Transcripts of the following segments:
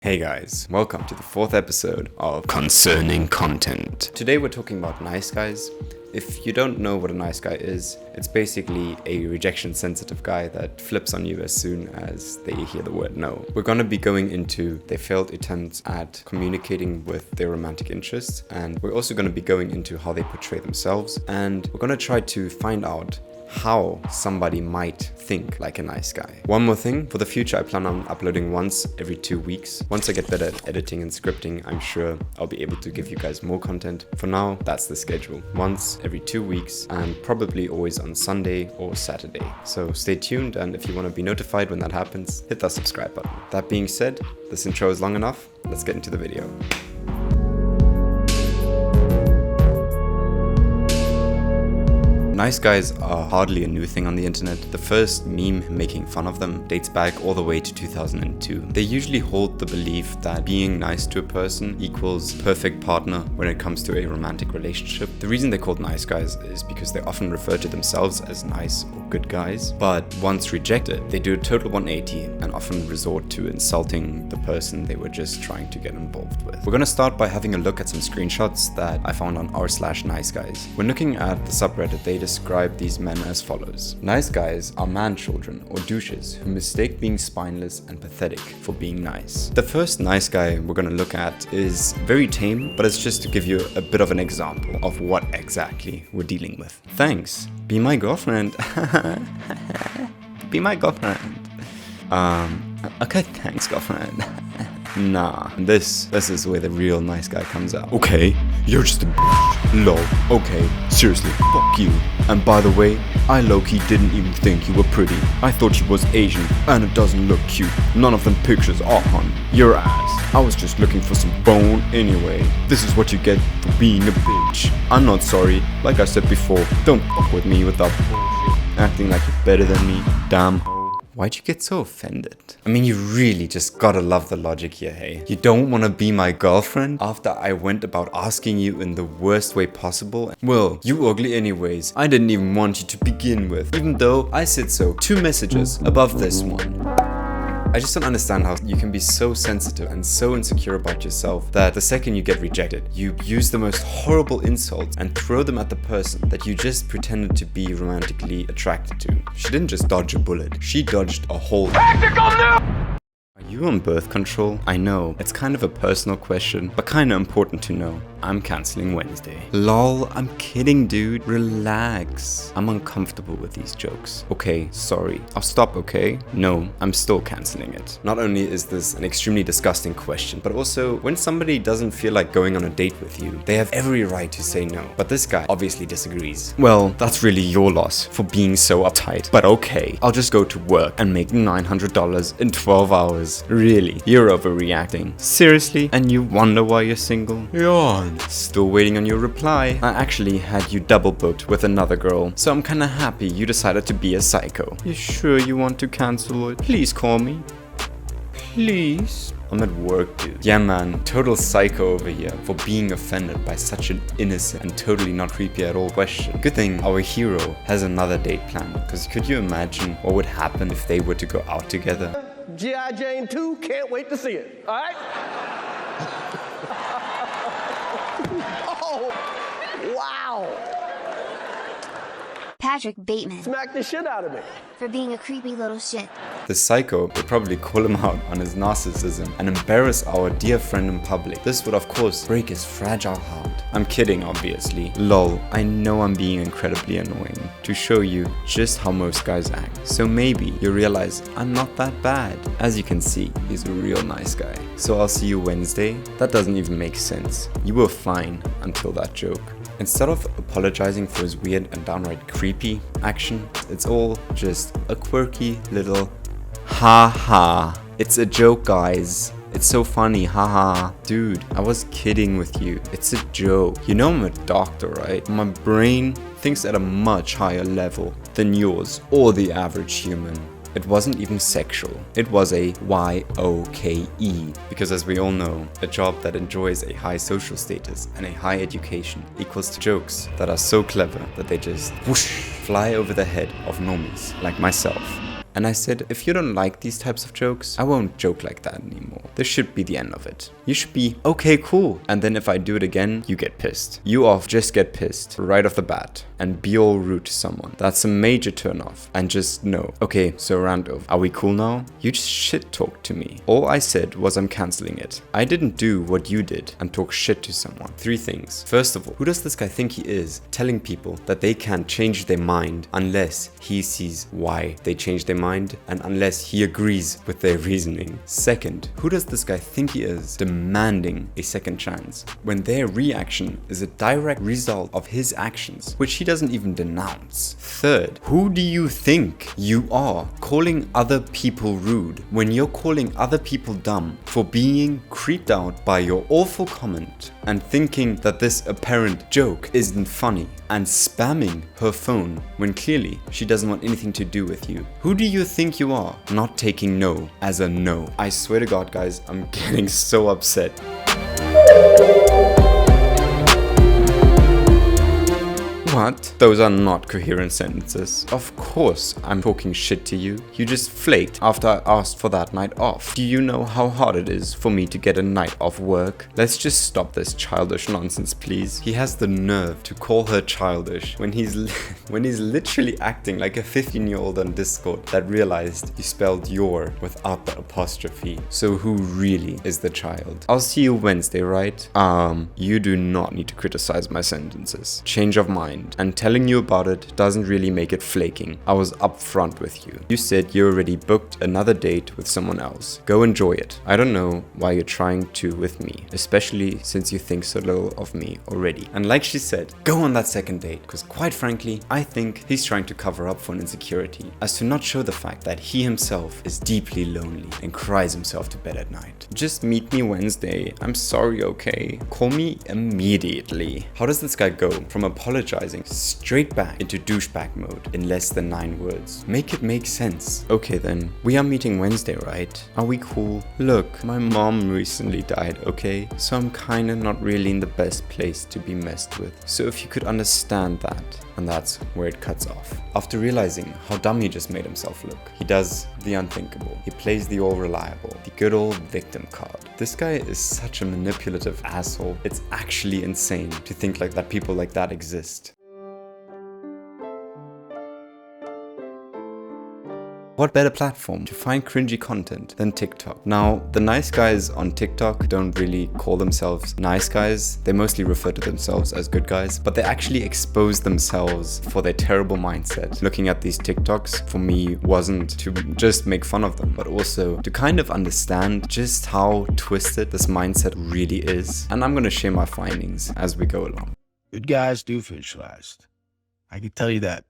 Hey guys, welcome to the 4th episode of Concerning Content. Today we're talking about nice guys. If you don't know what a nice guy is, it's basically a rejection sensitive guy that flips on you as soon as they hear the word no. We're going to be going into their failed attempts at communicating with their romantic interests, and we're also going to be going into how they portray themselves, and we're going to try to find out how somebody might think like a nice guy. One more thing, for the future I plan on uploading once every 2 weeks. Once I get better at editing and scripting, I'm sure I'll be able to give you guys more content. For now, that's the schedule. Once every 2 weeks and probably always on Sunday or Saturday. So stay tuned, and if you want to be notified when that happens, hit that subscribe button. That being said, this intro is long enough. Let's get into the video. Nice guys are hardly a new thing on the internet. The first meme making fun of them dates back all the way to 2002. They usually hold the belief that being nice to a person equals perfect partner when it comes to a romantic relationship. The reason they're called nice guys is because they often refer to themselves as nice or good guys, but once rejected, they do a total 180 and often resort to insulting the person they were just trying to get involved with. We're gonna start by having a look at some screenshots that I found on r/niceguys. When looking at the subreddit, they describe these men as follows. Nice guys are man-children or douches who mistake being spineless and pathetic for being nice. The first nice guy we're gonna look at is very tame, but it's just to give you a bit of an example of what exactly we're dealing with. Thanks. Be my girlfriend. Be my girlfriend. Okay, thanks, girlfriend. Nah, this is where the real nice guy comes out. Okay, you're just a bitch. Lol. Okay, seriously, fuck you. And by the way, I low-key didn't even think you were pretty. I thought you was Asian, and it doesn't look cute. None of them pictures are, hun. Your ass. I was just looking for some bone anyway. This is what you get for being a bitch. I'm not sorry. Like I said before, don't fuck with me with that bullshit. Acting like you're better than me. Damn hoe. Why'd you get so offended? I mean, you really just gotta love the logic here, hey? You don't wanna be my girlfriend after I went about asking you in the worst way possible? Well, you ugly anyways. I didn't even want you to begin with, even though I said so 2 messages above this one. I just don't understand how you can be so sensitive and so insecure about yourself that the second you get rejected, you use the most horrible insults and throw them at the person that you just pretended to be romantically attracted to. She didn't just dodge a bullet, she dodged a whole tactical nuke! Are you on birth control? I know, it's kind of a personal question, but kinda important to know. I'm cancelling Wednesday. Lol, I'm kidding, dude. Relax. I'm uncomfortable with these jokes. Okay, sorry. I'll stop, okay? No, I'm still cancelling it. Not only is this an extremely disgusting question, but also when somebody doesn't feel like going on a date with you, they have every right to say no. But this guy obviously disagrees. Well, that's really your loss for being so uptight. But okay, I'll just go to work and make $900 in 12 hours. Really? You're overreacting. Seriously? And you wonder why you're single? Yawn. Still waiting on your reply. I actually had you double booked with another girl, so I'm kinda happy you decided to be a psycho. You sure you want to cancel it? Please call me. Please? I'm at work, dude. Yeah man, total psycho over here for being offended by such an innocent and totally not creepy at all question. Good thing our hero has another date planned, because could you imagine what would happen if they were to go out together? G.I. Jane 2, can't wait to see it, alright? Oh, wow. Patrick Bateman Smack the shit out of me. for being a creepy little shit. The psycho would probably call him out on his narcissism and embarrass our dear friend in public. This would of course break his fragile heart. I'm kidding, obviously. Lol, I know I'm being incredibly annoying to show you just how most guys act. So maybe you realize I'm not that bad. As you can see, he's a real nice guy. So I'll see you Wednesday? That doesn't even make sense. You were fine until that joke. Instead of apologizing for his weird and downright creepy action, it's all just a quirky little ha. It's a joke, guys. It's so funny, haha. Dude, I was kidding with you. It's a joke. You know I'm a doctor, right? My brain thinks at a much higher level than yours or the average human. It wasn't even sexual. It was a YOKE. Because as we all know, a job that enjoys a high social status and a high education equals to jokes that are so clever that they just whoosh, fly over the head of normies like myself. And I said, if you don't like these types of jokes, I won't joke like that anymore. This should be the end of it. You should be, okay, cool. And then if I do it again, you get pissed. You just get pissed right off the bat and be all rude to someone. That's a major turn off. And just know, okay, so Rando, are we cool now? You just shit talked to me. All I said was I'm canceling it. I didn't do what you did and talk shit to someone. 3 things. First of all, who does this guy think he is, telling people that they can't change their mind unless he sees why they changed their mind and unless he agrees with their reasoning? Second, who does this guy think he is, demanding a second chance when their reaction is a direct result of his actions, which he doesn't even denounce? Third, who do you think you are, calling other people rude when you're calling other people dumb for being creeped out by your awful comment and thinking that this apparent joke isn't funny, and spamming her phone when clearly she doesn't want anything to do with you? Who do you think you are, not taking no as a no? I swear to God, guys, I'm getting so upset. What? Those are not coherent sentences. Of course I'm talking shit to you. You just flaked after I asked for that night off. Do you know how hard it is for me to get a night off work? Let's just stop this childish nonsense, please. He has the nerve to call her childish when he's literally acting like a 15-year-old on Discord that realized you spelled your without the apostrophe. So who really is the child? I'll see you Wednesday, right? You do not need to criticize my sentences. Change of mind. And telling you about it doesn't really make it flaking. I was upfront with you. You said you already booked another date with someone else. Go enjoy it. I don't know why you're trying to with me, especially since you think so little of me already. And like she said, go on that second date, because quite frankly, I think he's trying to cover up for an insecurity, as to not show the fact that he himself is deeply lonely and cries himself to bed at night. Just meet me Wednesday. I'm sorry, okay? Call me immediately. How does this guy go from apologizing straight back into douchebag mode in less than 9 words? Make it make sense. Okay then, we are meeting Wednesday, right? Are we cool? Look, my mom recently died, okay? So I'm kinda not really in the best place to be messed with. So if you could understand that. And that's where it cuts off. After realizing how dumb he just made himself look, he does the unthinkable. He plays the all-reliable, the good old victim card. This guy is such a manipulative asshole. It's actually insane to think like that people like that exist. What better platform to find cringy content than TikTok? Now, the nice guys on TikTok don't really call themselves nice guys. They mostly refer to themselves as good guys, but they actually expose themselves for their terrible mindset. Looking at these TikToks for me wasn't to just make fun of them, but also to kind of understand just how twisted this mindset really is. And I'm gonna share my findings as we go along. Good guys do finish last. I can tell you that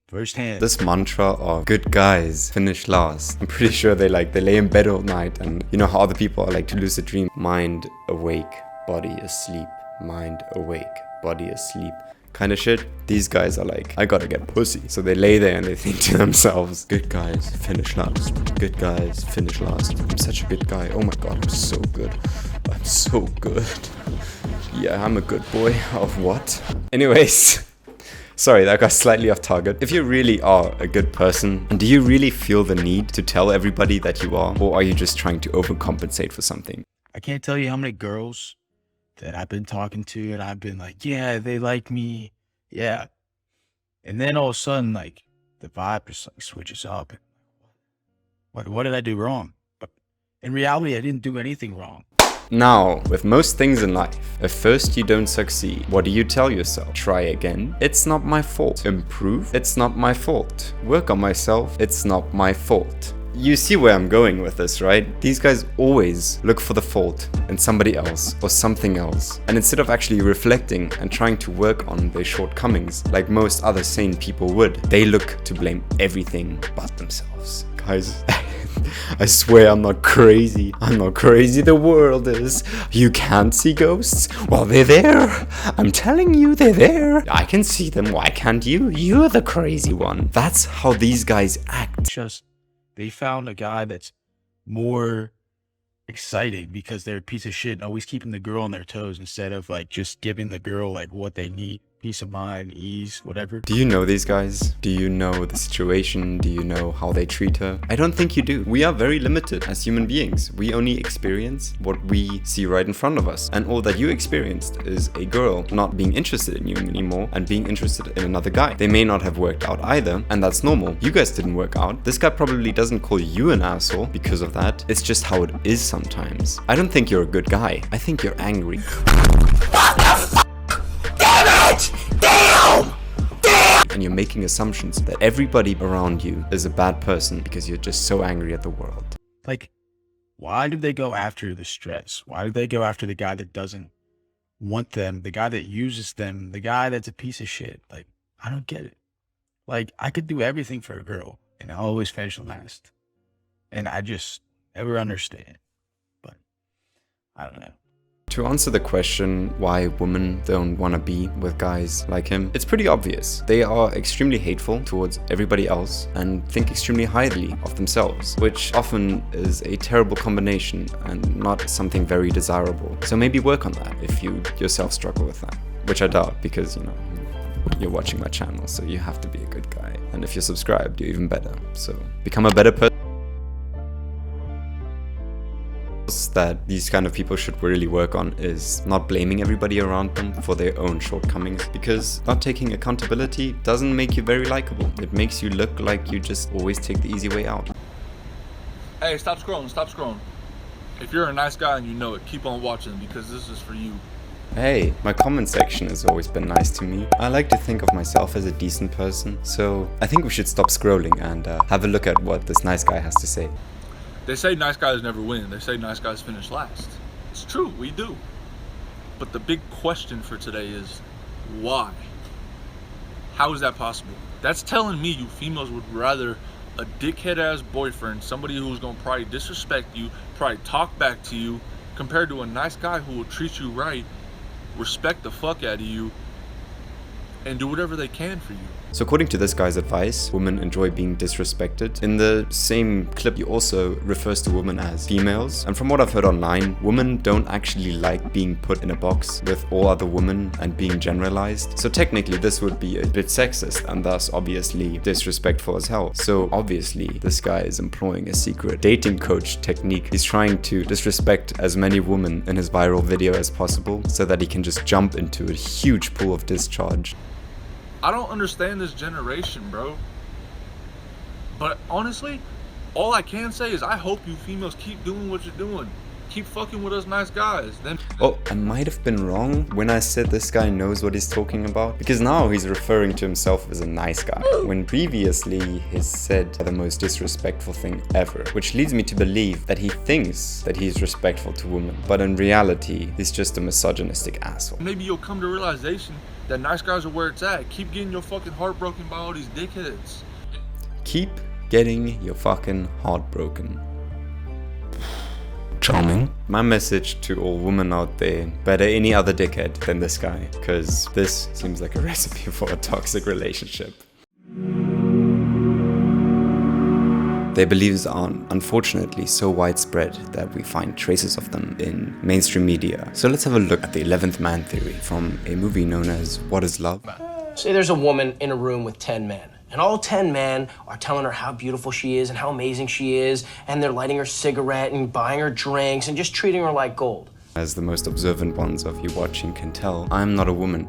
firsthand. This mantra of good guys finish last. I'm pretty sure they lay in bed all night, and you know how other people are like to lucid dream. Mind awake, body asleep. Mind awake, body asleep. Kind of shit. These guys are like, I gotta get pussy. So they lay there and they think to themselves, good guys finish last. Good guys finish last. I'm such a good guy. Oh my god, I'm so good. I'm so good. Yeah, I'm a good boy. Of what? Anyways. Sorry, that got slightly off target. If you really are a good person, do you really feel the need to tell everybody that you are? Or are you just trying to overcompensate for something? I can't tell you how many girls that I've been talking to and I've been like, yeah, they like me. Yeah. And then all of a sudden, like, the vibe just like switches up. What did I do wrong? But in reality, I didn't do anything wrong. Now, with most things in life, if first you don't succeed, what do you tell yourself? Try again? It's not my fault. Improve? It's not my fault. Work on myself? It's not my fault. You see where I'm going with this, right? These guys always look for the fault in somebody else or something else. And instead of actually reflecting and trying to work on their shortcomings, like most other sane people would, they look to blame everything but themselves. Guys, I swear I'm not crazy. I'm not crazy, the world is. You can't see ghosts? Well, they're there. I'm telling you, they're there. I can see them. Why can't you? You're the crazy one. That's how these guys act. Just, they found a guy that's more exciting because they're a piece of shit and always keeping the girl on their toes instead of like just giving the girl like what they need. peace of mind, ease, whatever. Do you know these guys? Do you know the situation? Do you know how they treat her? I don't think you do. We are very limited as human beings. We only experience what we see right in front of us. And all that you experienced is a girl not being interested in you anymore and being interested in another guy. They may not have worked out either, and that's normal. You guys didn't work out. This guy probably doesn't call you an asshole because of that. It's just how it is sometimes. I don't think you're a good guy. I think you're angry. And you're making assumptions that everybody around you is a bad person because you're just so angry at the world. Like, why do they go after the stress? Why do they go after the guy that doesn't want them, the guy that uses them, the guy that's a piece of shit? Like, I don't get it. Like, I could do everything for a girl and I'll always finish last. And I just never understand. But I don't know. To answer the question why women don't want to be with guys like him, it's pretty obvious. They are extremely hateful towards everybody else and think extremely highly of themselves, which often is a terrible combination and not something very desirable. So maybe work on that if you yourself struggle with that, which I doubt because, you know, you're watching my channel, so you have to be a good guy. And if you're subscribed, you're even better. So become a better person. That these kind of people should really work on is not blaming everybody around them for their own shortcomings, because not taking accountability doesn't make you very likable. It makes you look like you just always take the easy way out. Hey, stop scrolling, stop scrolling. If you're a nice guy and you know it, keep on watching because this is for you. Hey, my comment section has always been nice to me. I like to think of myself as a decent person, so I think we should stop scrolling and have a look at what this nice guy has to say. They say nice guys never win. They say nice guys finish last. It's true, we do. But the big question for today is, why? How is that possible? That's telling me you females would rather a dickhead-ass boyfriend, somebody who's gonna probably disrespect you, probably talk back to you, compared to a nice guy who will treat you right, respect the fuck out of you, and do whatever they can for you. So according to this guy's advice, women enjoy being disrespected. In the same clip, he also refers to women as females. And from what I've heard online, women don't actually like being put in a box with all other women and being generalized. So technically this would be a bit sexist and thus obviously disrespectful as hell. So obviously this guy is employing a secret dating coach technique. He's trying to disrespect as many women in his viral video as possible so that he can just jump into a huge pool of discharge. I don't understand this generation, bro. But honestly, all I can say is I hope you females keep doing what you're doing. Keep fucking with us nice guys. Then Oh, I might have been wrong when I said this guy knows what he's talking about, because now he's referring to himself as a nice guy, when previously he said the most disrespectful thing ever, which leads me to believe that he thinks that he's respectful to women, but in reality, he's just a misogynistic asshole. maybe you'll come to realization that nice guys are where it's at. Keep getting your fucking heart broken by all these dickheads. Keep getting your fucking heart broken. Charming. My message to all women out there, better any other dickhead than this guy, because this seems like a recipe for a toxic relationship. Their beliefs are unfortunately so widespread that we find traces of them in mainstream media. So let's have a look at the 11th man theory from a movie known as What is Love? Say there's a woman in a room with 10 men, and all 10 men are telling her how beautiful she is and how amazing she is, and they're lighting her cigarette and buying her drinks and just treating her like gold. As the most observant ones of you watching can tell, I'm not a woman.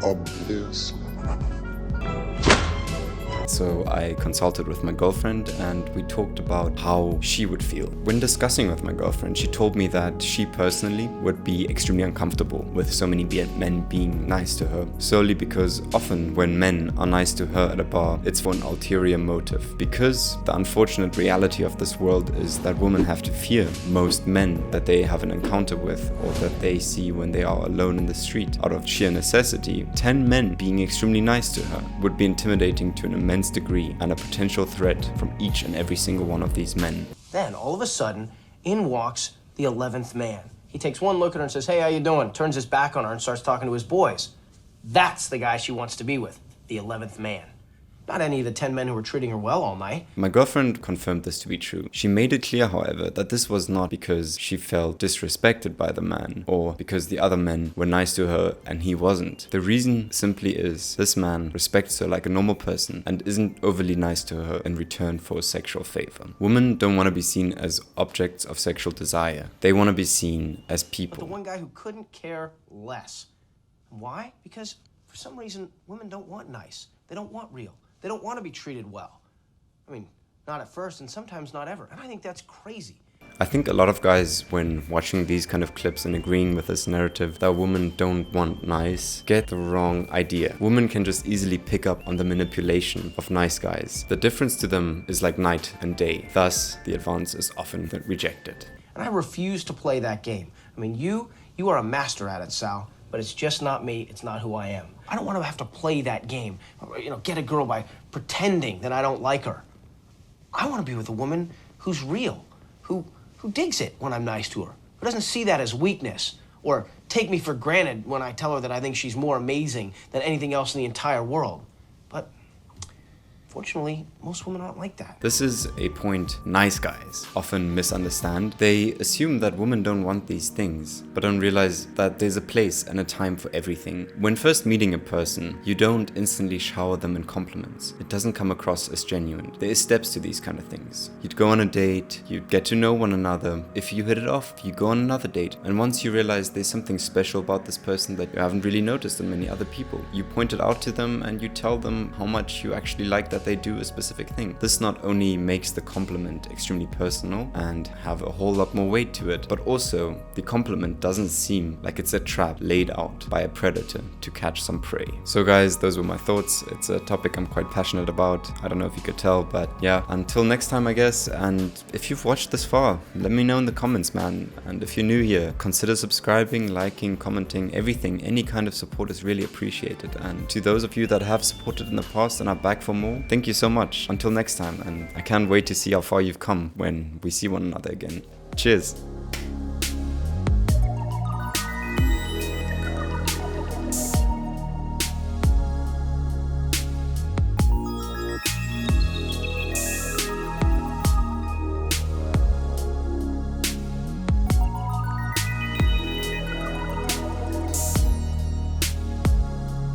Obvious. So I consulted with my girlfriend and we talked about how she would feel. When discussing with my girlfriend, she told me that she personally would be extremely uncomfortable with so many men being nice to her, solely because often when men are nice to her at a bar, it's for an ulterior motive. Because the unfortunate reality of this world is that women have to fear most men that they have an encounter with or that they see when they are alone in the street. Out of sheer necessity, 10 men being extremely nice to her would be intimidating to an immense degree and a potential threat from each and every single one of these men. Then, all of a sudden, in walks the 11th man. He takes one look at her and says, "Hey, how you doing?" Turns his back on her and starts talking to his boys. That's the guy she wants to be with, the 11th man. Not any of the 10 men who were treating her well all night. My girlfriend confirmed this to be true. She made it clear, however, that this was not because she felt disrespected by the man or because the other men were nice to her and he wasn't. The reason simply is this man respects her like a normal person and isn't overly nice to her in return for a sexual favor. Women don't want to be seen as objects of sexual desire. They want to be seen as But people. the one guy who couldn't care less. Why? Because for some reason, women don't want nice. They don't want real. They don't want to be treated well. I mean, not at first and sometimes not ever. And I think that's crazy. I think a lot of guys, when watching these kind of clips and agreeing with this narrative that women don't want nice, get the wrong idea. Women can just easily pick up on the manipulation of nice guys. The difference to them is like night and day. Thus, the advance is often rejected. And I refuse to play that game. I mean, you are a master at it, Sal. But it's just not me, it's not who I am. I don't want to have to play that game, get a girl by pretending that I don't like her. I want to be with a woman who's real, who digs it when I'm nice to her, who doesn't see that as weakness, or take me for granted when I tell her that I think she's more amazing than anything else in the entire world. But fortunately, most women aren't like that. This is a point nice guys often misunderstand. They assume that women don't want these things, but don't realize that there's a place and a time for everything. When first meeting a person, you don't instantly shower them in compliments. It doesn't come across as genuine. There is steps to these kind of things. You'd go on a date, you'd get to know one another. If you hit it off, you go on another date. And once you realize there's something special about this person that you haven't really noticed in many other people, you point it out to them and you tell them how much you actually like that they do a specific thing. This not only makes the compliment extremely personal and have a whole lot more weight to it, but also the compliment doesn't seem like it's a trap laid out by a predator to catch some prey. So guys, those were my thoughts. It's a topic I'm quite passionate about. I don't know if you could tell, but yeah, until next time, I guess. And if you've watched this far, let me know in the comments, man. And if you're new here, consider subscribing, liking, commenting, everything. Any kind of support is really appreciated. And to those of you that have supported in the past and are back for more, thank you so much. Until next time, and I can't wait to see how far you've come when we see one another again. Cheers.